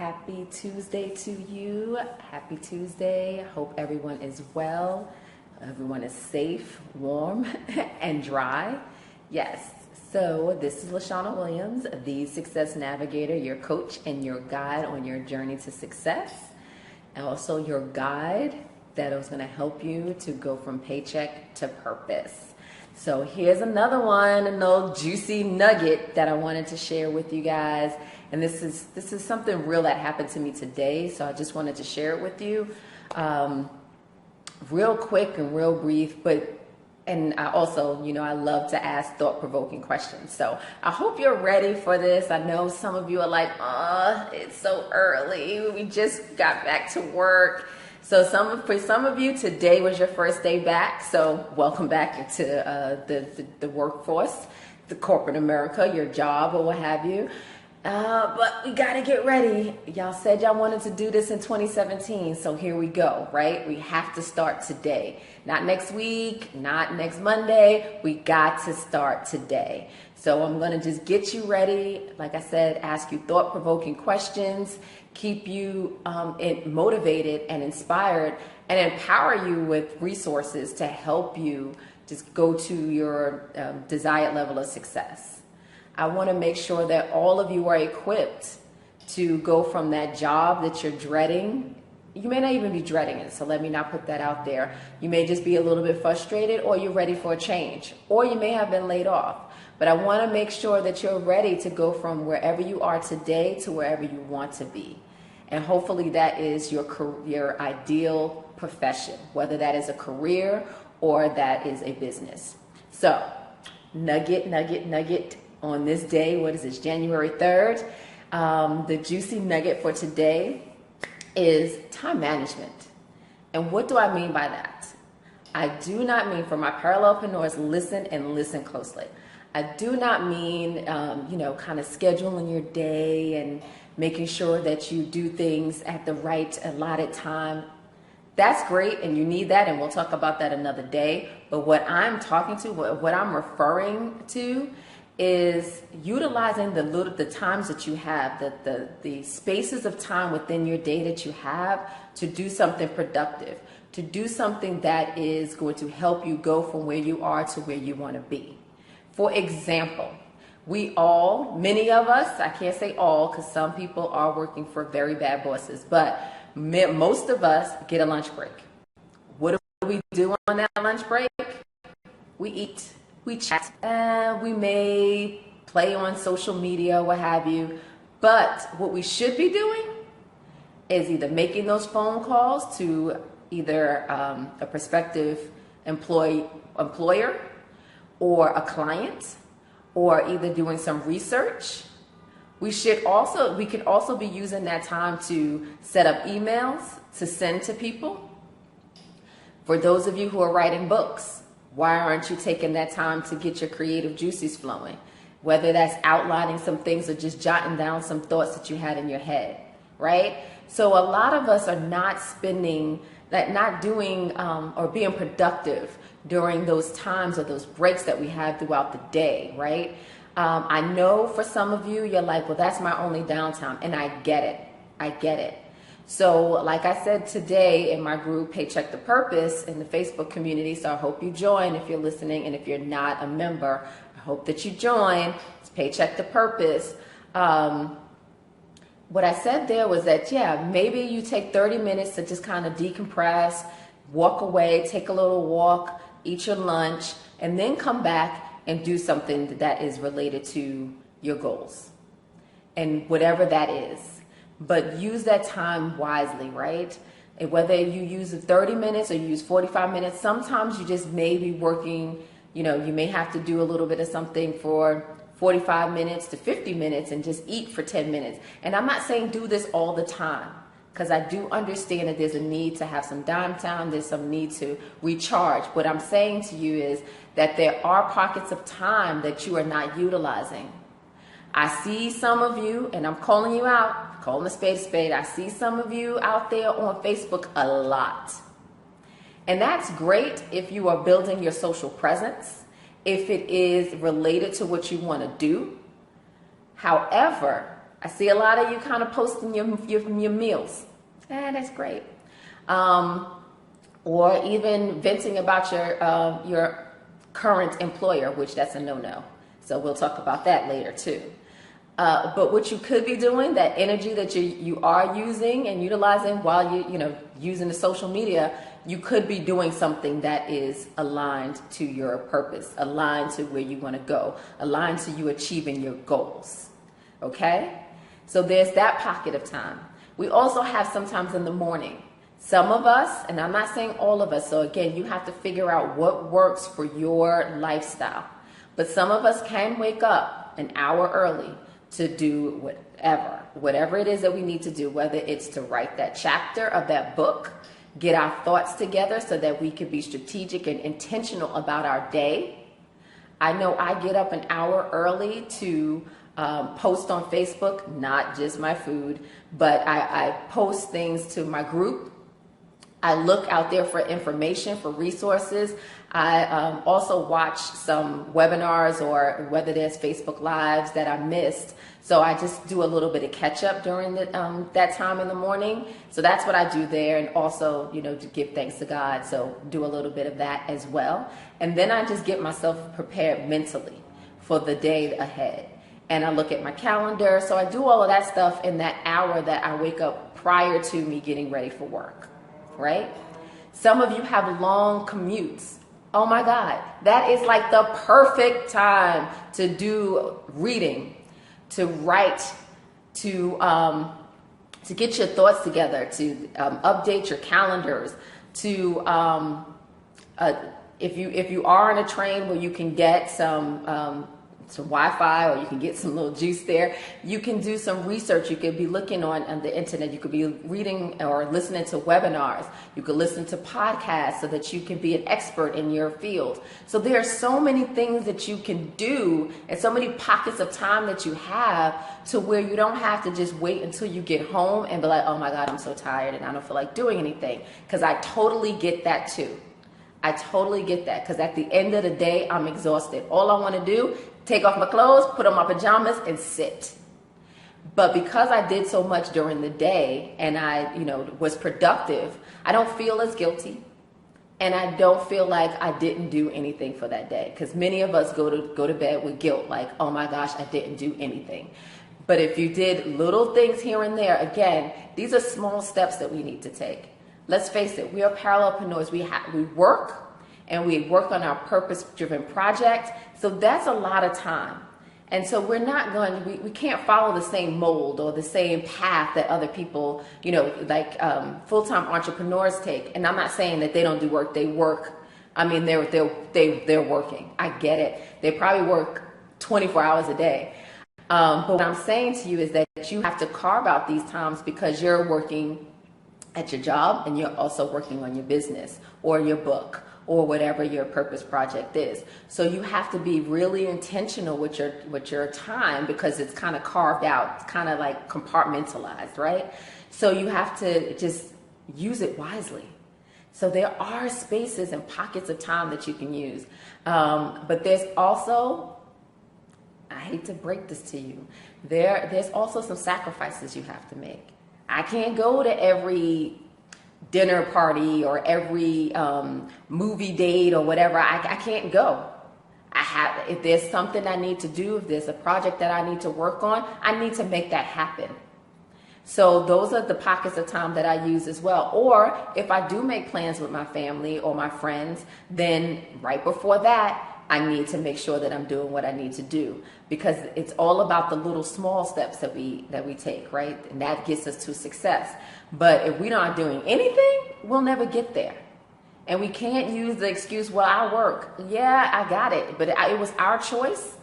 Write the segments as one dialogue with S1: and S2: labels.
S1: Happy Tuesday to you. Happy Tuesday. Hope everyone is well. Everyone is safe, warm, and dry. Yes. So this is LaShawna Williams, the Success Navigator, your coach and your guide on your journey to success. And also your guide that is going to help you to go from paycheck to purpose. So here's another one, an old juicy nugget that I wanted to share with you guys. And this is something real that happened to me today. So I just wanted to share it with you. Real quick and real brief, and I also, I love to ask thought-provoking questions. So I hope you're ready for this. I know some of you are like, it's so early. We just got back to work. So for some of you, today was your first day back. So welcome back into the workforce, the corporate America, your job or what have you. But we got to get ready. Y'all said y'all wanted to do this in 2017. So here we go, right? We have to start today. Not next week, not next Monday. We got to start today. So I'm going to just get you ready. Like I said, ask you thought-provoking questions, keep you motivated and inspired, and empower you with resources to help you just go to your desired level of success. I want to make sure that all of you are equipped to go from that job that you're dreading. You may not even be dreading it, so let me not put that out there. You may just be a little bit frustrated, or you're ready for a change, or you may have been laid off. But I want to make sure that you're ready to go from wherever you are today to wherever you want to be. And hopefully that is your ideal profession, whether that is a career or that is a business. So, nugget on this day. What is this, January 3rd? The juicy nugget for today is time management. And what do I mean by that? I do not mean, for my parallelpreneurs, listen and listen closely. I do not mean, kind of scheduling your day and making sure that you do things at the right allotted time. That's great, and you need that, and we'll talk about that another day. But what I'm talking to, what I'm referring to, is utilizing the times that you have, the spaces of time within your day that you have to do something productive, to do something that is going to help you go from where you are to where you want to be. For example, many of us, I can't say all because some people are working for very bad bosses, but most of us get a lunch break. What do we do on that lunch break? We eat. We chat, we may play on social media, what have you. But what we should be doing is either making those phone calls to either a prospective employer or a client, or either doing some research. We could also be using that time to set up emails to send to people. For those of you who are writing books, why aren't you taking that time to get your creative juices flowing? Whether that's outlining some things or just jotting down some thoughts that you had in your head, right? So a lot of us are not doing or being productive during those times or those breaks that we have throughout the day, right? I know for some of you, you're like, well, that's my only downtime. And I get it. So like I said today in my group, Paycheck the Purpose, in the Facebook community, so I hope you join if you're listening, and if you're not a member, I hope that you join. It's Paycheck the Purpose. What I said there was that, maybe you take 30 minutes to just kind of decompress, walk away, take a little walk, eat your lunch, and then come back and do something that is related to your goals and whatever that is. But use that time wisely, right? And whether you use 30 minutes or you use 45 minutes, sometimes you just may be working, you may have to do a little bit of something for 45 minutes to 50 minutes and just eat for 10 minutes. And I'm not saying do this all the time, because I do understand that there's a need to have some downtime, there's some need to recharge. What I'm saying to you is that there are pockets of time that you are not utilizing. I see some of you, and I'm calling you out, calling a spade. I see some of you out there on Facebook a lot. And that's great if you are building your social presence, if it is related to what you want to do. However, I see a lot of you kind of posting your meals. That's great. Or even venting about your current employer, which that's a no-no. So we'll talk about that later too. But what you could be doing, that energy that you are using and utilizing while you using the social media, you could be doing something that is aligned to your purpose, aligned to where you want to go, aligned to you achieving your goals. Okay? So there's that pocket of time. We also have sometimes in the morning. Some of us, and I'm not saying all of us, so again, you have to figure out what works for your lifestyle. But some of us can wake up an hour early to do whatever it is that we need to do, whether it's to write that chapter of that book, get our thoughts together so that we can be strategic and intentional about our day. I know I get up an hour early to post on Facebook, not just my food, but I post things to my group. I look out there for information, for resources. I also watch some webinars or whether there's Facebook Lives that I missed. So I just do a little bit of catch up during that time in the morning. So that's what I do there. And also, to give thanks to God. So do a little bit of that as well. And then I just get myself prepared mentally for the day ahead. And I look at my calendar. So I do all of that stuff in that hour that I wake up prior to me getting ready for work. Right? Some of you have long commutes. Oh my God, that is like the perfect time to do reading, to write, to get your thoughts together, to update your calendars, to if you are on a train where you can get some Wi-Fi, or you can get some little juice there. You can do some research. You could be looking on the internet. You could be reading or listening to webinars. You could listen to podcasts so that you can be an expert in your field. So there are so many things that you can do and so many pockets of time that you have to where you don't have to just wait until you get home and be like, oh my God, I'm so tired and I don't feel like doing anything. Because I totally get that too. I totally get that, because at the end of the day, I'm exhausted. All I want to do, take off my clothes, put on my pajamas, and sit. But because I did so much during the day and I, was productive, I don't feel as guilty. And I don't feel like I didn't do anything for that day. Because many of us go to bed with guilt, like, oh my gosh, I didn't do anything. But if you did little things here and there, again, these are small steps that we need to take. Let's face it, we are parallelpreneurs. We work and we work on our purpose-driven project. So that's a lot of time. And so we're not we can't follow the same mold or the same path that other people, like full-time entrepreneurs take. And I'm not saying that they don't do work. They work. I mean, they're working. I get it. They probably work 24 hours a day. But what I'm saying to you is that you have to carve out these times because you're working at your job and you're also working on your business or your book or whatever your purpose project is. So you have to be really intentional with your time because it's kind of carved out. It's kind of like compartmentalized, right? So you have to just use it wisely. So there are spaces and pockets of time that you can use. But there's also, I hate to break this to you, there's also some sacrifices you have to make. I can't go to every dinner party or every movie date or whatever. I can't go. If there's something I need to do, if there's a project that I need to work on, I need to make that happen. So those are the pockets of time that I use as well. Or if I do make plans with my family or my friends, then right before that, I need to make sure that I'm doing what I need to do, because it's all about the little small steps that we take, right? And that gets us to success. But if we're not doing anything, we'll never get there. And we can't use the excuse, well, I work. Yeah, I got it. But it was our choice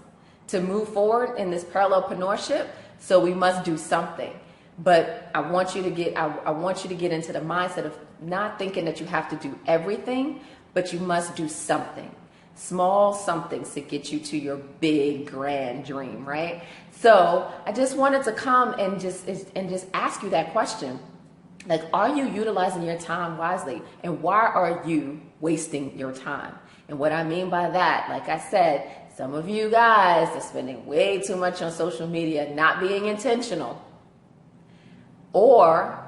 S1: to move forward in this parallelpreneurship. So we must do something. But I want you to get into the mindset of not thinking that you have to do everything, but you must do something. Small somethings to get you to your big grand dream, right? So I just wanted to come and just ask you that question. Like, are you utilizing your time wisely? And why are you wasting your time? And what I mean by that, like I said, some of you guys are spending way too much on social media, not being intentional. Or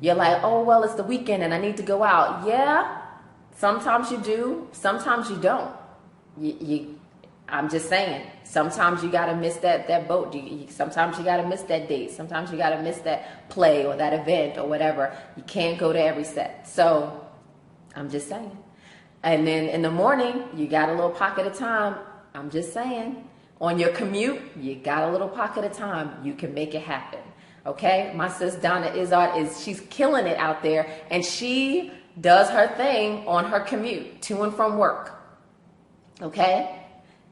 S1: you're like, oh, well, it's the weekend and I need to go out. Yeah, sometimes you do, sometimes you don't. I'm just saying, sometimes you got to miss that boat. Sometimes you got to miss that date. Sometimes you got to miss that play or that event or whatever. You can't go to every set. So I'm just saying. And then in the morning, you got a little pocket of time. I'm just saying. On your commute, you got a little pocket of time. You can make it happen. Okay? My sis Donna Izzard she's killing it out there. And she does her thing on her commute to and from work. Okay?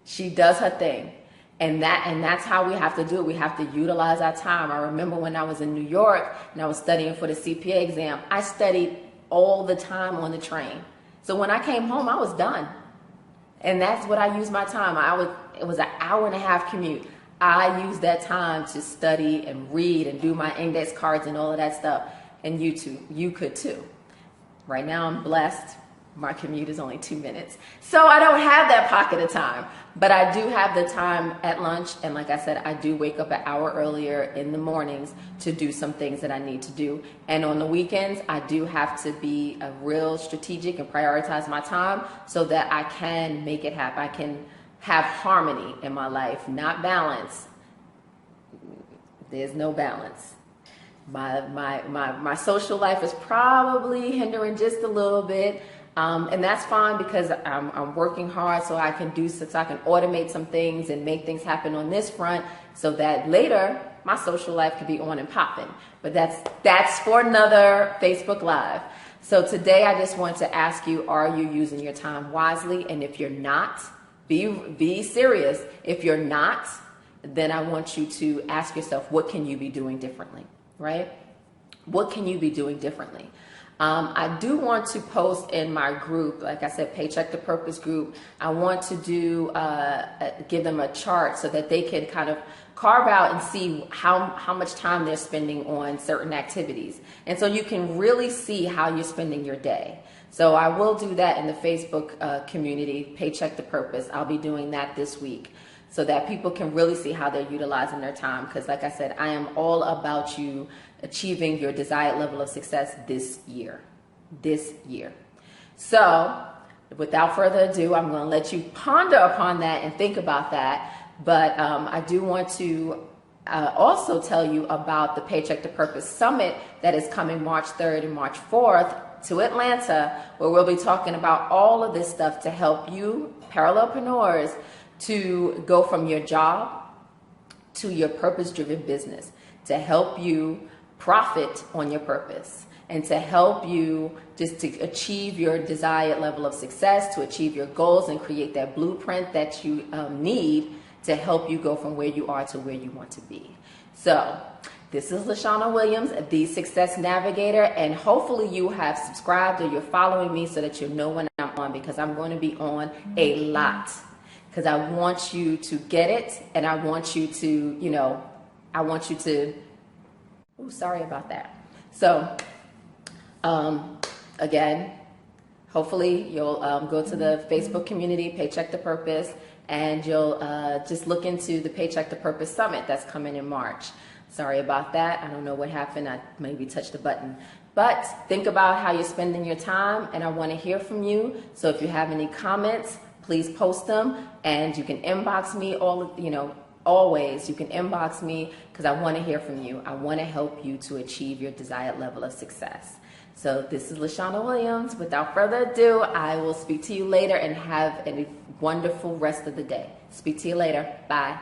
S1: She does her thing. And that's how we have to do it. We have to utilize our time. I remember when I was in New York and I was studying for the CPA exam, I studied all the time on the train. So when I came home, I was done. And that's what I used my time. It was an hour and a half commute. I used that time to study and read and do my index cards and all of that stuff. And you too. You could too. Right now I'm blessed. My commute is only 2 minutes. So I don't have that pocket of time. But I do have the time at lunch. And like I said, I do wake up an hour earlier in the mornings to do some things that I need to do. And on the weekends, I do have to be a real strategic and prioritize my time so that I can make it happen. I can have harmony in my life, not balance. There's no balance. My social life is probably hindering just a little bit. And that's fine because I'm working hard so I can automate some things and make things happen on this front so that later my social life can be on and popping. But that's for another Facebook Live. So today I just want to ask you, are you using your time wisely? And if you're not, be serious. If you're not, then I want you to ask yourself, what can you be doing differently, right? What can you be doing differently? I do want to post in my group, like I said, Paycheck the Purpose group. I want to give them a chart so that they can kind of carve out and see how much time they're spending on certain activities. And so you can really see how you're spending your day. So I will do that in the Facebook community, Paycheck the Purpose. I'll be doing that this week so that people can really see how they're utilizing their time. Because like I said, I am all about you achieving your desired level of success this year. So without further ado, I'm going to let you ponder upon that and think about that. But I do want to also tell you about the Paycheck to Purpose Summit that is coming March 3rd and March 4th to Atlanta, where we'll be talking about all of this stuff to help you, parallelpreneurs, to go from your job to your purpose-driven business, to help you profit on your purpose, and to help you just to achieve your desired level of success, to achieve your goals and create that blueprint that you need to help you go from where you are to where you want to be. So this is LaShawna Williams, the Success Navigator, and hopefully you have subscribed or you're following me so that you know when I'm on, because I'm going to be on a lot. Because I want you to get it, and I want you to, oh, sorry about that. So, again, hopefully you'll go to the Facebook community, Paycheck the Purpose, and you'll just look into the Paycheck the Purpose Summit that's coming in March. Sorry about that. I don't know what happened. I maybe touched the button. But think about how you're spending your time, and I want to hear from you. So if you have any comments, please post them, and you can inbox me always. You can inbox me because I want to hear from you. I want to help you to achieve your desired level of success. So this is LaShawna Williams. Without further ado, I will speak to you later, and have a wonderful rest of the day. Speak to you later. Bye.